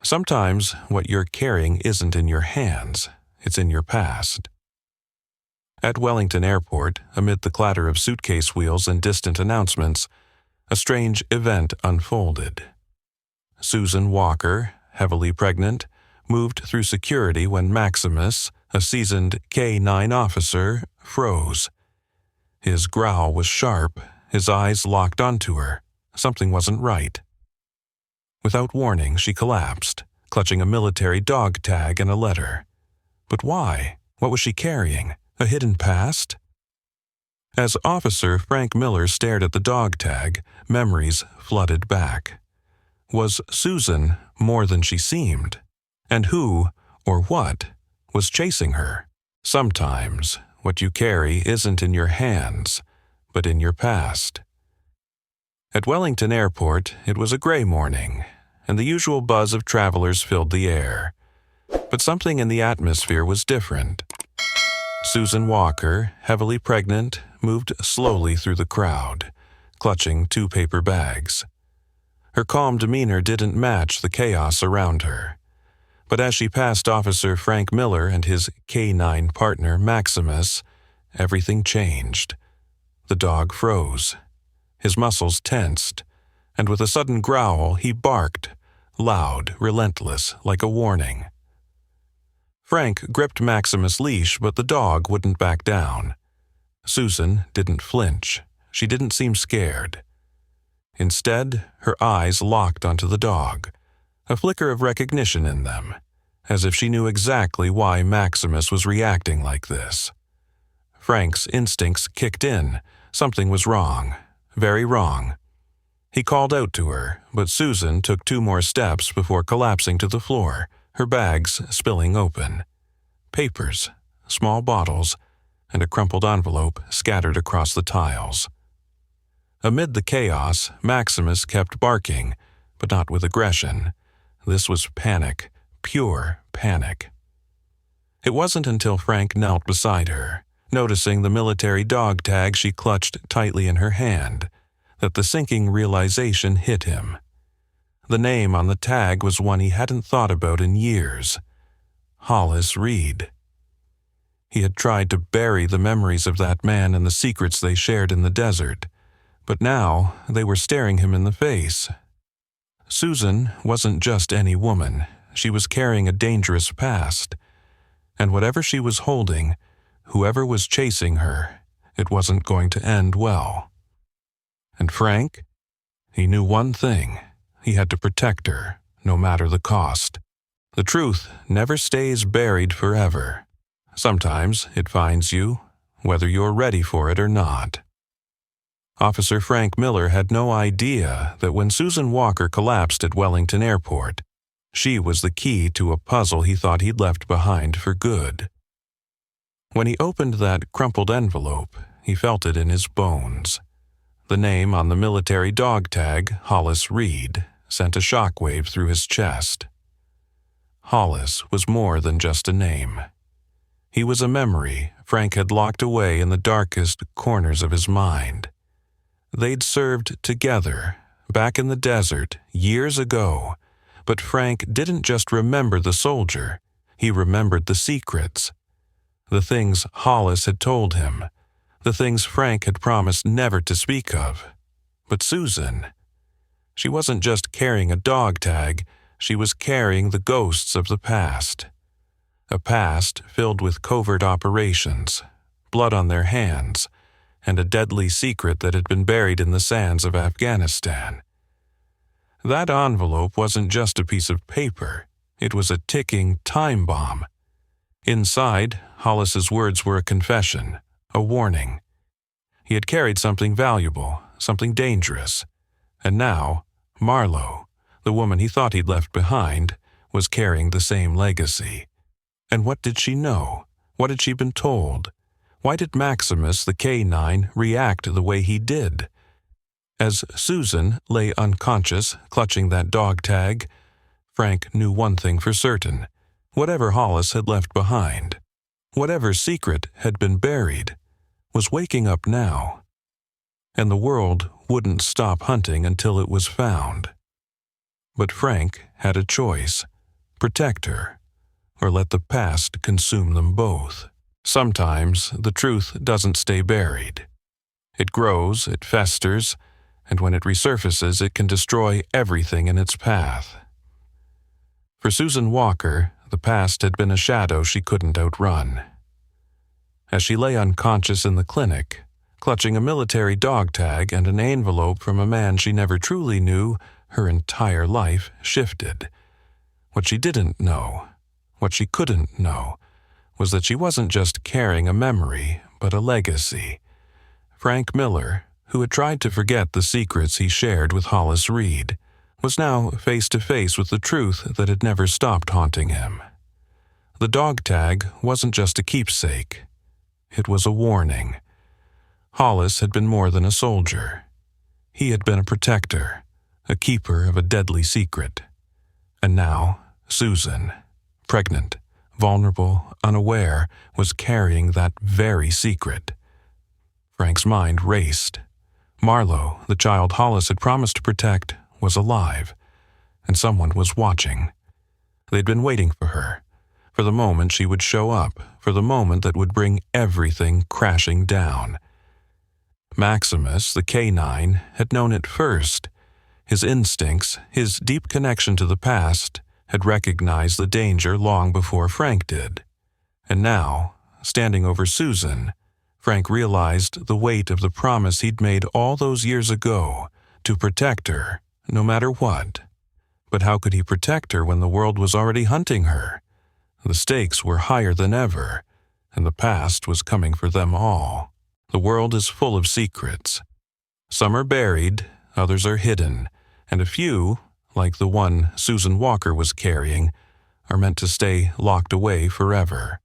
Sometimes what you're carrying isn't in your hands, it's in your past. At Wellington Airport, amid the clatter of suitcase wheels and distant announcements, a strange event unfolded. Susan Walker, heavily pregnant, moved through security when Maximus, a seasoned K-9 officer, froze. His growl was sharp, his eyes locked onto her. Something wasn't right. Without warning, she collapsed, clutching a military dog tag and a letter. But why? What was she carrying? A hidden past? As Officer Frank Miller stared at the dog tag, memories flooded back. Was Susan more than she seemed? And who, or what, was chasing her? Sometimes, what you carry isn't in your hands, but in your past. At Wellington Airport, it was a gray morning, and the usual buzz of travelers filled the air. But something in the atmosphere was different. Susan Walker, heavily pregnant, moved slowly through the crowd, clutching 2 paper bags. Her calm demeanor didn't match the chaos around her. But as she passed Officer Frank Miller and his K-9 partner Maximus, everything changed. The dog froze. His muscles tensed, and with a sudden growl he barked, loud, relentless, like a warning. Frank gripped Maximus' leash, but the dog wouldn't back down. Susan didn't flinch. She didn't seem scared. Instead, her eyes locked onto the dog, a flicker of recognition in them, as if she knew exactly why Maximus was reacting like this. Frank's instincts kicked in. Something was wrong, very wrong. He called out to her, but Susan took 2 more steps before collapsing to the floor, her bags spilling open. Papers, small bottles, and a crumpled envelope scattered across the tiles. Amid the chaos, Maximus kept barking, but not with aggression. This was panic, pure panic. It wasn't until Frank knelt beside her, noticing the military dog tag she clutched tightly in her hand, that the sinking realization hit him. The name on the tag was one he hadn't thought about in years. Hollis Reed. He had tried to bury the memories of that man and the secrets they shared in the desert, but now they were staring him in the face. Susan wasn't just any woman. She was carrying a dangerous past. And whatever she was holding, whoever was chasing her, it wasn't going to end well. And Frank? He knew one thing. He had to protect her, no matter the cost. The truth never stays buried forever. Sometimes it finds you, whether you're ready for it or not. Officer Frank Miller had no idea that when Susan Walker collapsed at Wellington Airport, she was the key to a puzzle he thought he'd left behind for good. When he opened that crumpled envelope, he felt it in his bones. The name on the military dog tag, Hollis Reed, sent a shockwave through his chest. Hollis was more than just a name. He was a memory Frank had locked away in the darkest corners of his mind. They'd served together, back in the desert, years ago, but Frank didn't just remember the soldier, he remembered the secrets. The things Hollis had told him, the things Frank had promised never to speak of. But Susan, she wasn't just carrying a dog tag, she was carrying the ghosts of the past. A past filled with covert operations, blood on their hands, and a deadly secret that had been buried in the sands of Afghanistan. That envelope wasn't just a piece of paper, it was a ticking time bomb. Inside, Hollis's words were a confession, a warning. He had carried something valuable, something dangerous, and now, Marlowe, the woman he thought he'd left behind, was carrying the same legacy. And what did she know? What had she been told? Why did Maximus, the K-9, react the way he did? As Susan lay unconscious, clutching that dog tag, Frank knew one thing for certain. Whatever Hollis had left behind, whatever secret had been buried, was waking up now. And the world wouldn't stop hunting until it was found. But Frank had a choice: protect her, or let the past consume them both. Sometimes the truth doesn't stay buried. It grows, it festers, and when it resurfaces, it can destroy everything in its path. For Susan Walker, the past had been a shadow she couldn't outrun. As she lay unconscious in the clinic, clutching a military dog tag and an envelope from a man she never truly knew, her entire life shifted. What she didn't know, what she couldn't know, was that she wasn't just carrying a memory, but a legacy. Frank Miller, who had tried to forget the secrets he shared with Hollis Reed, was now face to face with the truth that had never stopped haunting him. The dog tag wasn't just a keepsake. It was a warning. Hollis had been more than a soldier. He had been a protector, a keeper of a deadly secret. And now, Susan, pregnant, vulnerable, unaware, was carrying that very secret. Frank's mind raced. Marlo, the child Hollis had promised to protect, was alive, and someone was watching. They'd been waiting for her, for the moment she would show up, for the moment that would bring everything crashing down. Maximus, the canine, had known it first. His instincts, his deep connection to the past, had recognized the danger long before Frank did. And now, standing over Susan, Frank realized the weight of the promise he'd made all those years ago to protect her, no matter what. But how could he protect her when the world was already hunting her? The stakes were higher than ever, and the past was coming for them all. The world is full of secrets. Some are buried, others are hidden, and a few, like the one Susan Walker was carrying, are meant to stay locked away forever.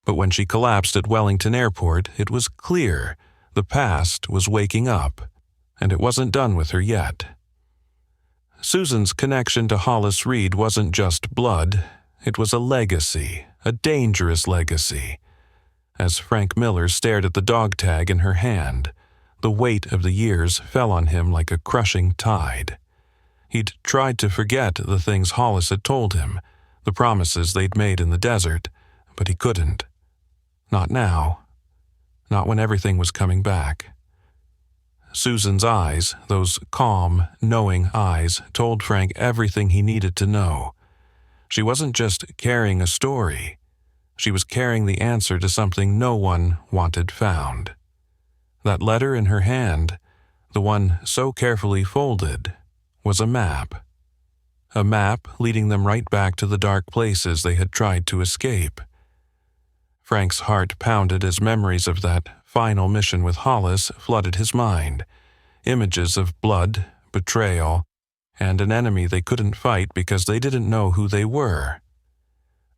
But when she collapsed at Wellington Airport, it was clear the past was waking up, and it wasn't done with her yet. Susan's connection to Hollis Reed wasn't just blood, it was a legacy, a dangerous legacy. As Frank Miller stared at the dog tag in her hand, the weight of the years fell on him like a crushing tide. He'd tried to forget the things Hollis had told him, the promises they'd made in the desert, but he couldn't. Not now. Not when everything was coming back. Susan's eyes, those calm, knowing eyes, told Frank everything he needed to know. She wasn't just carrying a story. She was carrying the answer to something no one wanted found. That letter in her hand, the one so carefully folded, was a map. A map leading them right back to the dark places they had tried to escape. Frank's heart pounded as memories of that final mission with Hollis flooded his mind. Images of blood, betrayal, and an enemy they couldn't fight because they didn't know who they were.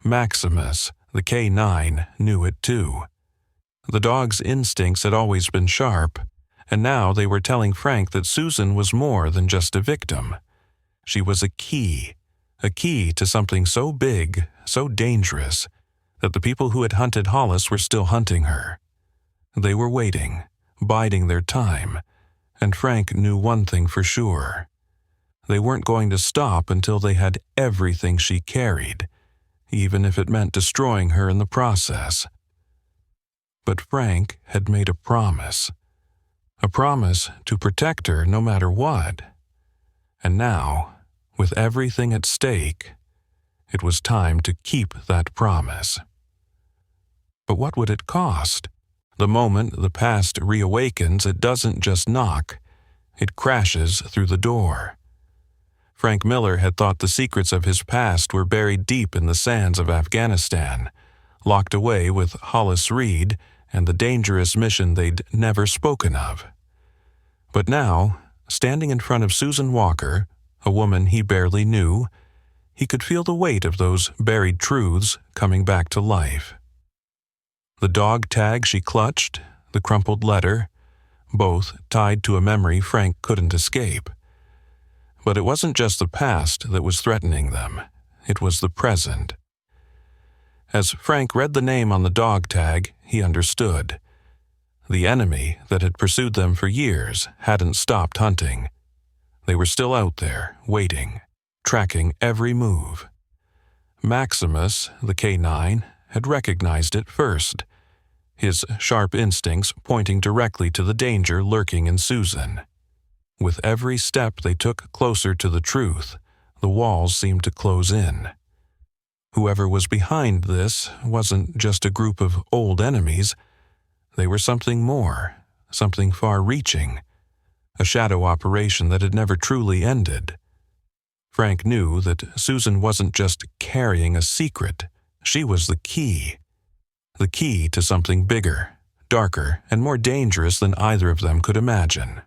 Maximus, the K9, knew it too. The dog's instincts had always been sharp, and now they were telling Frank that Susan was more than just a victim. She was a key to something so big, so dangerous, that the people who had hunted Hollis were still hunting her. They were waiting, biding their time, and Frank knew one thing for sure. They weren't going to stop until they had everything she carried, even if it meant destroying her in the process. But Frank had made a promise to protect her no matter what. And now, with everything at stake, it was time to keep that promise. But what would it cost? The moment the past reawakens, it doesn't just knock, it crashes through the door. Frank Miller had thought the secrets of his past were buried deep in the sands of Afghanistan, locked away with Hollis Reed and the dangerous mission they'd never spoken of. But now, standing in front of Susan Walker, a woman he barely knew, he could feel the weight of those buried truths coming back to life. The dog tag she clutched, the crumpled letter, both tied to a memory Frank couldn't escape. But it wasn't just the past that was threatening them, it was the present. As Frank read the name on the dog tag, he understood. The enemy that had pursued them for years hadn't stopped hunting. They were still out there, waiting. tracking every move. Maximus, the K9, had recognized it first, his sharp instincts pointing directly to the danger lurking in Susan. With every step they took closer to the truth, the walls seemed to close in. Whoever was behind this wasn't just a group of old enemies. They were something more, something far-reaching, a shadow operation that had never truly ended. Frank knew that Susan wasn't just carrying a secret, she was the key to something bigger, darker, and more dangerous than either of them could imagine.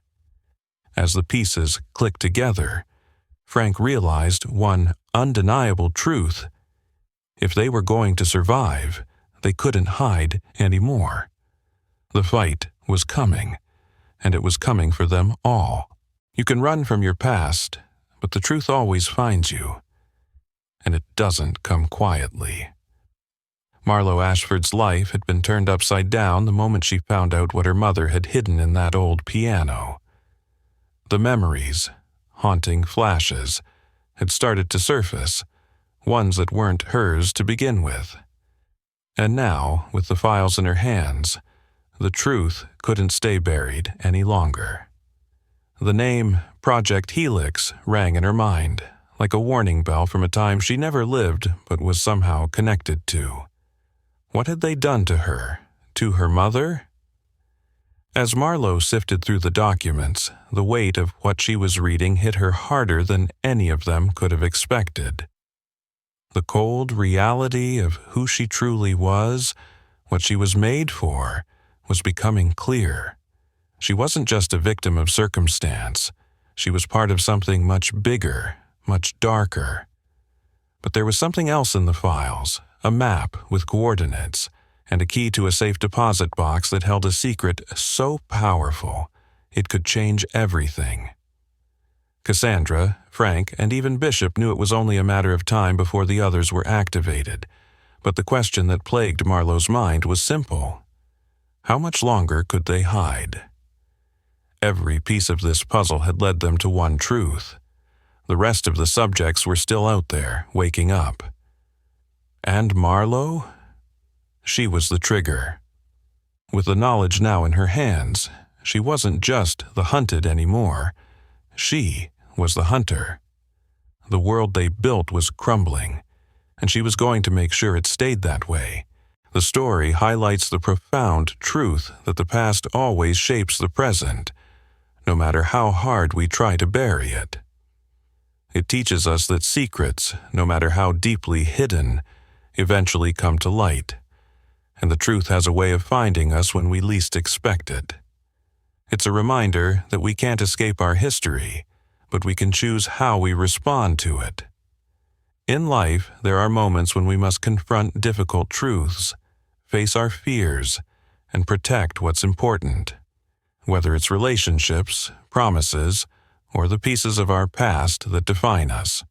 As the pieces clicked together, Frank realized one undeniable truth. If they were going to survive, they couldn't hide anymore. The fight was coming, and it was coming for them all. You can run from your past, but the truth always finds you, and it doesn't come quietly. Marlo Ashford's life had been turned upside down the moment she found out what her mother had hidden in that old piano. The memories, haunting flashes, had started to surface, ones that weren't hers to begin with. And now, with the files in her hands, the truth couldn't stay buried any longer. The name Project Helix rang in her mind, like a warning bell from a time she never lived but was somehow connected to. What had they done to her? To her mother? As Marlo sifted through the documents, the weight of what she was reading hit her harder than any of them could have expected. The cold reality of who she truly was, what she was made for, was becoming clear. She wasn't just a victim of circumstance. She was part of something much bigger, much darker. But there was something else in the files, a map with coordinates, and a key to a safe deposit box that held a secret so powerful it could change everything. Cassandra, Frank, and even Bishop knew it was only a matter of time before the others were activated, but the question that plagued Marlo's mind was simple. How much longer could they hide? Every piece of this puzzle had led them to one truth. The rest of the subjects were still out there, waking up. And Marlo? She was the trigger. With the knowledge now in her hands, she wasn't just the hunted anymore. She was the hunter. The world they built was crumbling, and she was going to make sure it stayed that way. The story highlights the profound truth that the past always shapes the present, no matter how hard we try to bury it. It teaches us that secrets, no matter how deeply hidden, eventually come to light, and the truth has a way of finding us when we least expect it. It's a reminder that we can't escape our history, but we can choose how we respond to it. In life, there are moments when we must confront difficult truths, face our fears, and protect what's important, whether it's relationships, promises, or the pieces of our past that define us.